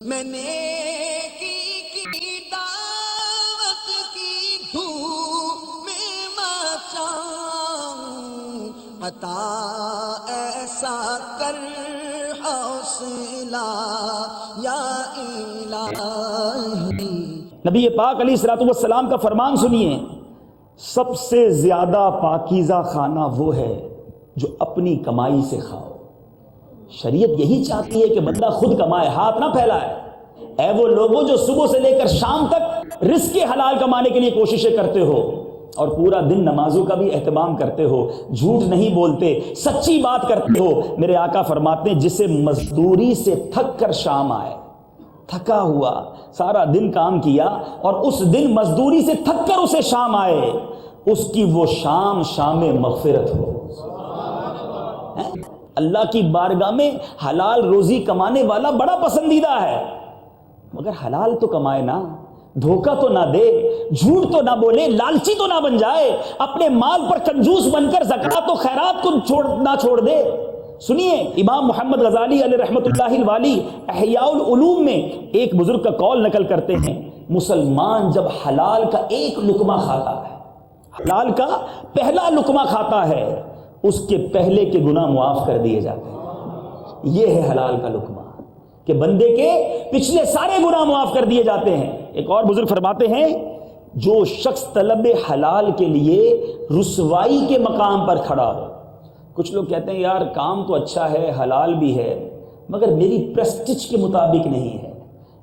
میں نیکی کی دعوت کی دھوم میں مچاؤں، عطا ایسا کر حوصلہ یا الہی۔ نبی پاک علیہ الصلوۃ والسلام کا فرمان سنیے، سب سے زیادہ پاکیزہ کھانا وہ ہے جو اپنی کمائی سے کھاؤ۔ شریعت یہی چاہتی ہے کہ بندہ خود کمائے، ہاتھ نہ پھیلائے۔ اے وہ لوگوں جو صبح سے لے کر شام تک رزق حلال کمانے کے لیے کوششیں کرتے ہو اور پورا دن نمازوں کا بھی اہتمام کرتے ہو، جھوٹ نہیں بولتے، سچی بات کرتے ہو، میرے آقا فرماتے ہیں جسے مزدوری سے تھک کر شام آئے، تھکا ہوا سارا دن کام کیا اور اس دن مزدوری سے تھک کر اسے شام آئے، اس کی وہ شام شام مغفرت ہو۔ اللہ کی بارگاہ میں حلال روزی کمانے والا بڑا پسندیدہ ہے، مگر حلال تو کمائے نا، دھوکہ تو نہ دے، جھوٹ تو نہ بولے، لالچی تو نہ بن جائے، اپنے مال پر کنجوس بن کر زکوٰۃ و خیرات کو نہ چھوڑ دے۔ سنیے امام محمد غزالی علیہ رحمۃ اللہ الوالی احیاء العلوم میں ایک بزرگ کا قول نقل کرتے ہیں، مسلمان جب حلال کا ایک لقمہ کھاتا ہے، حلال کا پہلا لقمہ کھاتا ہے، اس کے پہلے کے گناہ معاف کر دیے جاتے ہیں۔ یہ ہے حلال کا لقمہ کہ بندے کے پچھلے سارے گناہ معاف کر دیے جاتے ہیں۔ ایک اور بزرگ فرماتے ہیں جو شخص طلب حلال کے لیے رسوائی کے مقام پر کھڑا ہو، کچھ لوگ کہتے ہیں یار کام تو اچھا ہے، حلال بھی ہے، مگر میری پریسٹیج کے مطابق نہیں ہے،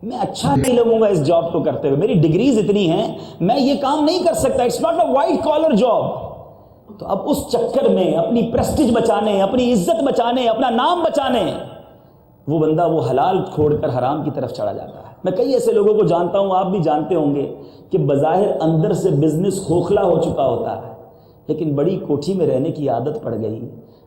میں اچھا نہیں لگوں گا اس جاب کو کرتے ہوئے، میری ڈگریز اتنی ہیں میں یہ کام نہیں کر سکتا، it's not a white collar job. تو اب اس چکر میں اپنی پریسٹیج بچانے، اپنی عزت بچانے، اپنا نام بچانے، وہ بندہ وہ حلال چھوڑ کر حرام کی طرف چلا جاتا ہے۔ میں کئی ایسے لوگوں کو جانتا ہوں، آپ بھی جانتے ہوں گے، کہ بظاہر اندر سے بزنس کھوکھلا ہو چکا ہوتا ہے، لیکن بڑی کوٹھی میں رہنے کی عادت پڑ گئی،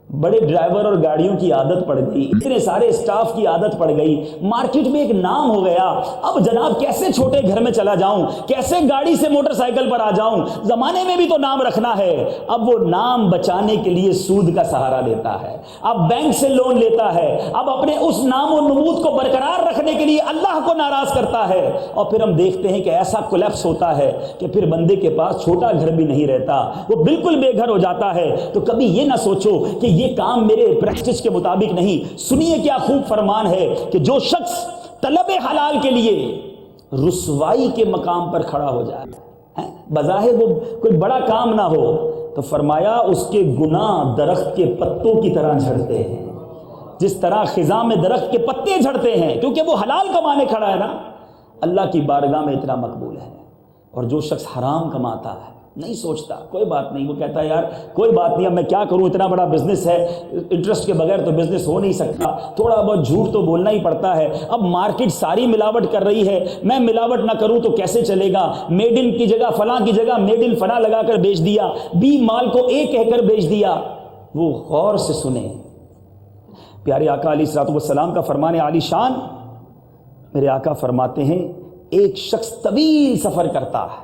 بڑے ڈرائیور اور گاڑیوں کی عادت پڑ گئی، اتنے سارے اسٹاف کی عادت پڑ گئی، مارکیٹ میں ایک نام ہو گیا، اب جناب کیسے چھوٹے گھر میں چلا جاؤں، کیسے گاڑی سے موٹر سائیکل پر آ جاؤں، زمانے میں بھی تو نام رکھنا ہے۔ اب وہ نام بچانے کے لیے سود کا سہارا لیتا ہے، اب بینک سے لون لیتا ہے، اب اپنے اس نام و نمود کو برقرار رکھنے کے لیے اللہ کو ناراض کرتا ہے، اور پھر ہم دیکھتے ہیں کہ ایسا کولیپس ہوتا ہے کہ پھر بندے کے پاس چھوٹا گھر بھی نہیں رہتا، وہ بالکل بے گھر ہو جاتا ہے۔ تو کبھی یہ نہ سوچو کہ یہ کام میرے پریسٹیج کے مطابق نہیں۔ سنیے کیا خوب فرمان ہے کہ جو شخص طلب حلال کے لیے رسوائی کے مقام پر کھڑا ہو جائے، بظاہر وہ کوئی بڑا کام نہ ہو، تو فرمایا اس کے گناہ درخت کے پتوں کی طرح جھڑتے ہیں، جس طرح خزاں میں درخت کے پتے جھڑتے ہیں، کیونکہ وہ حلال کمانے کھڑا ہے نا، اللہ کی بارگاہ میں اتنا مقبول ہے۔ اور جو شخص حرام کماتا ہے نہیں سوچتا کوئی بات نہیں، وہ کہتا ہے یار کوئی بات نہیں، اب میں کیا کروں، اتنا بڑا بزنس ہے، انٹرسٹ کے بغیر تو بزنس ہو نہیں سکتا، تھوڑا بہت جھوٹ تو بولنا ہی پڑتا ہے، اب مارکیٹ ساری ملاوٹ کر رہی ہے، میں ملاوٹ نہ کروں تو کیسے چلے گا، میڈ ان کی جگہ فلاں کی جگہ میڈ ان فلاں لگا کر بیچ دیا، بی مال کو اے کہہ کر بیچ دیا۔ وہ غور سے سنیں، پیارے آقا علیہ الصلوۃ والسلام کا فرمان عالی شان، میرے آقا فرماتے ہیں ایک شخص طویل سفر کرتا ہے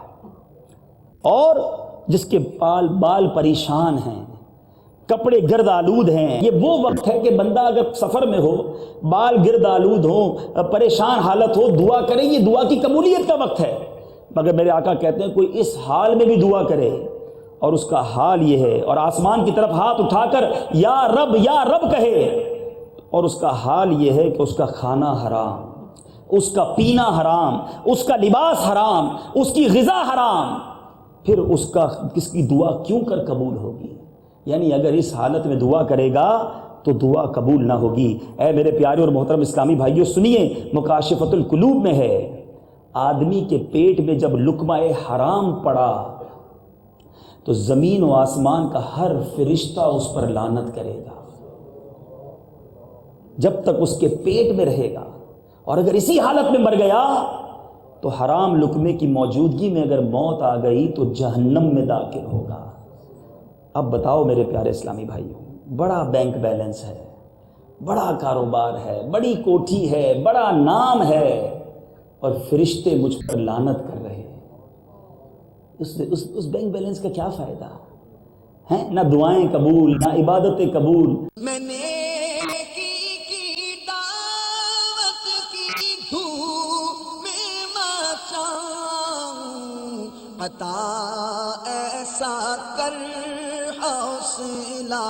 اور جس کے بال پریشان ہیں، کپڑے گرد آلود ہیں، یہ وہ وقت ہے کہ بندہ اگر سفر میں ہو، بال گرد آلود ہو، پریشان حالت ہو، دعا کرے، یہ دعا کی قبولیت کا وقت ہے۔ مگر میرے آقا کہتے ہیں کوئی اس حال میں بھی دعا کرے اور اس کا حال یہ ہے، اور آسمان کی طرف ہاتھ اٹھا کر یا رب کہے، اور اس کا حال یہ ہے کہ اس کا کھانا حرام، اس کا پینا حرام، اس کا لباس حرام، اس کی غذا حرام، پھر اس کی دعا کیوں کر قبول ہوگی؟ یعنی اگر اس حالت میں دعا کرے گا تو دعا قبول نہ ہوگی۔ اے میرے پیارے اور محترم اسلامی بھائیوں سنیے، مکاشفۃ القلوب میں ہے، آدمی کے پیٹ میں جب لقمہ حرام پڑا تو زمین و آسمان کا ہر فرشتہ اس پر لعنت کرے گا جب تک اس کے پیٹ میں رہے گا، اور اگر اسی حالت میں مر گیا تو حرام لقمے کی موجودگی میں اگر موت آ گئی تو جہنم میں داخل ہوگا۔ اب بتاؤ میرے پیارے اسلامی بھائیوں، بڑا بینک بیلنس ہے، بڑا کاروبار ہے، بڑی کوٹھی ہے، بڑا نام ہے، اور فرشتے مجھ پر لعنت کر رہے ہیں، اس بینک بیلنس کا کیا فائدہ ہے؟ نہ دعائیں قبول، نہ عبادتیں قبول۔ میں نیکی کی دعوت کی دھوم عطا ایسا کر حوصلہ